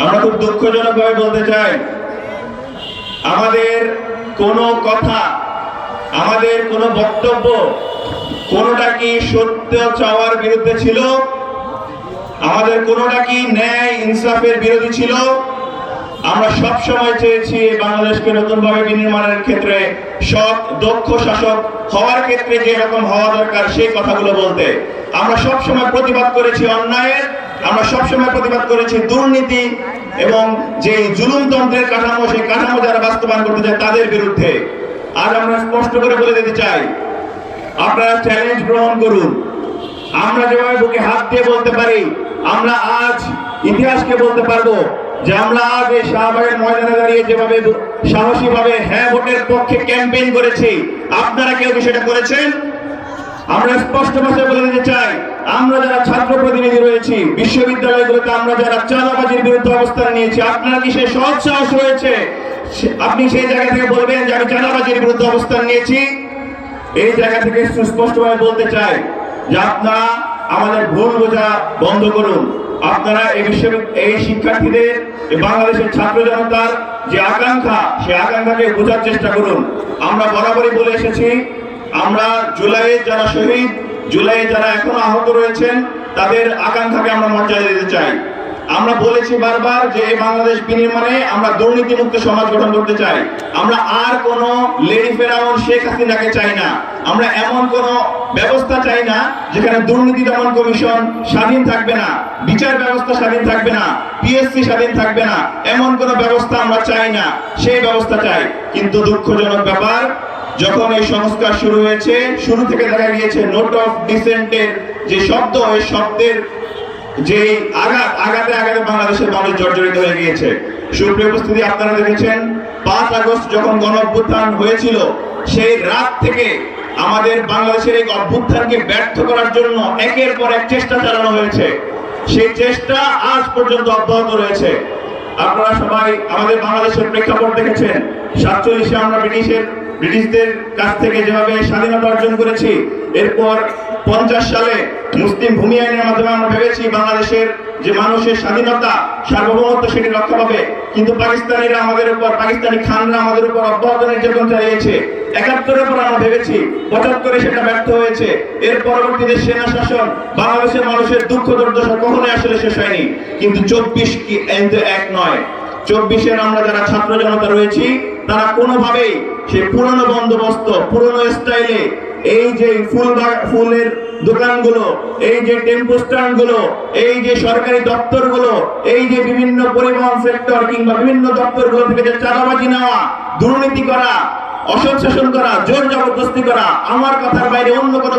আমরা খুব দুঃখজনকভাবে বলতে চাই, আমাদের কোনো কথা, আমাদের কোনো বক্তব্য কোনোটা কি সত্য চাওয়ার বিরুদ্ধে ছিল? আমাদের কোনোটা কি ন্যায় ইনসাফের বিরোধী ছিল? আমরা সব সময় চেয়েছি বাংলাদেশকে নতুনভাবে বিনির্মাণের ক্ষেত্রে সৎ দক্ষ শাসক হওয়ার ক্ষেত্রে যে রকম হওয়া দরকার সেই কথাগুলো বলতে। আমরা সব সময় প্রতিবাদ করেছি অন্যায়ের, আমরা সব সময় প্রতিবাদ করেছি দুর্নীতি এবং যে জুলুমতন্ত্রের কাঠামো, সেই কাঠামো যারা বাস্তবায়ন করতে চায় তাদের বিরুদ্ধে। আজ আমরা স্পষ্ট করে বলে দিতে চাই, আপনারা চ্যালেঞ্জ গ্রহণ করুন। আমরা যেভাবে বুকে হাত দিয়ে বলতে পারি, আমরা আজ ইতিহাসকে বলতে পারবো যে আমরা আজ এই শাহবাগের ময়দানে দাঁড়িয়ে যেভাবে সাহসীভাবে হ্যাঁ ভোটের পক্ষে ক্যাম্পেইন করেছি, আপনারা কেউ কি সেটা করেছেন? আমরা স্পষ্ট ভাষায় বলে দিতে চাই, আমরা যারা ছাত্র প্রতিনিধি রয়েছি বিশ্ববিদ্যালয়গুলোতে, আমরা যারা চাঁদাবাজির বিরুদ্ধে অবস্থান নিয়েছি, আপনারা কি সেই সৎ সাহস রয়েছে আপনি সেই জায়গা থেকে বলবেন যে আমি চাঁদাবাজির বিরুদ্ধে অবস্থান নিয়েছি? এই জায়গা থেকে সুস্পষ্টভাবে বলতে চাই যে আপনারা আমাদের ভুল বোঝা বন্ধ করুন। আপনারা এই শিক্ষার্থীদের, বাংলাদেশের ছাত্র জনতার যে আকাঙ্ক্ষা, সেই আকাঙ্ক্ষাকে বোঝার চেষ্টা করুন। আমরা বরাবরই বলে এসেছি, আমরা জুলাইয়ে যারা শহীদ, জুলাইয়ে যারা এখনো আহত রয়েছেন, তাদের আকাঙ্ক্ষাকে আমরা মর্যাদা দিতে চাই। আমরা বলেছি বারবার যে এই বাংলাদেশ বিনির্মাণে আমরা দুর্নীতিমুক্ত সমাজ গঠন করতে চাই। আমরা আর কোন লেডি ফেরাউন শেখ হাসিনাকে চাই না। আমরা এমন কোন ব্যবস্থা চাই না যেখানে দুর্নীতি দমন কমিশন স্বাধীন থাকবে না, বিচার ব্যবস্থা স্বাধীন থাকবে না, পিএসসি স্বাধীন থাকবে না, এমন কোন ব্যবস্থা আমরা চাই না। সেই ব্যবস্থা চাই। কিন্তু দুঃখজনক ব্যাপার, যখন এই সংস্কার শুরু হয়েছে, শুরু থেকে দেখা গিয়েছে নোট অফ ডিসেন্টের যে শব্দ, এই শব্দের যে আঘাতে বাংলাদেশের মানুষ জর্জরিত হয়ে গিয়েছে। সুপ্রিয় উপস্থিতি, আপনারা দেখেছেন 5 আগস্ট যখন গণ অভ্যুত্থান হয়েছিল, সেই রাত থেকে আমাদের বাংলাদেশের এই অভ্যুত্থানকে ব্যর্থ করার জন্য একের পর এক চেষ্টা চালানো হয়েছে। সেই চেষ্টা আজ পর্যন্ত অব্যাহত রয়েছে। আপনারা সবাই আমাদের বাংলাদেশের প্রেক্ষাপট দেখেছেন। 47-এ আমরা ব্রিটিশদের কাছ থেকে যেভাবে স্বাধীনতা অর্জন করেছি, এরপর 50 সালে মুসলিম ভূমি আইনের মাধ্যমে আমরা ভেবেছি বাংলাদেশের যে মানুষের স্বাধীনতা, সার্বভৌমত্ব সেটি রক্ষা পাবে। কিন্তু পাকিস্তানিরা আমাদের উপর, পাকিস্তানি খানরা আমাদের উপর অব্যাহত নির্যাতন চালিয়েছে। 71-এর পর আমরা ভেবেছি, 75-এ সেটা ব্যর্থ হয়েছে। এর পরবর্তীতে সেনা শাসন, বাংলাদেশের মানুষের দুঃখ দুর্দশা কখনোই আসলে শেষ হয়নি। কিন্তু 24 কি এক নয়, 24-এর আমরা যারা ছাত্র জনতা রয়েছি, তারা কোনোভাবেই সেই পুরনো বন্দোবস্ত, পুরনো স্টাইলে এই যে ফুলের দোকানগুলো, এই যে টেম্পো স্ট্যান্ডগুলো, এই যে সরকারি দপ্তরগুলো, এই যে বিভিন্ন পরিবহন সেক্টর কিংবা বিভিন্ন দপ্তরগুলো থেকে যে চাঁদাবাজি নেওয়া, দুর্নীতি করা, অসৎ শাসন করা, জোর জবরদস্তি করা, আমার কথার বাইরে অন্য কোনো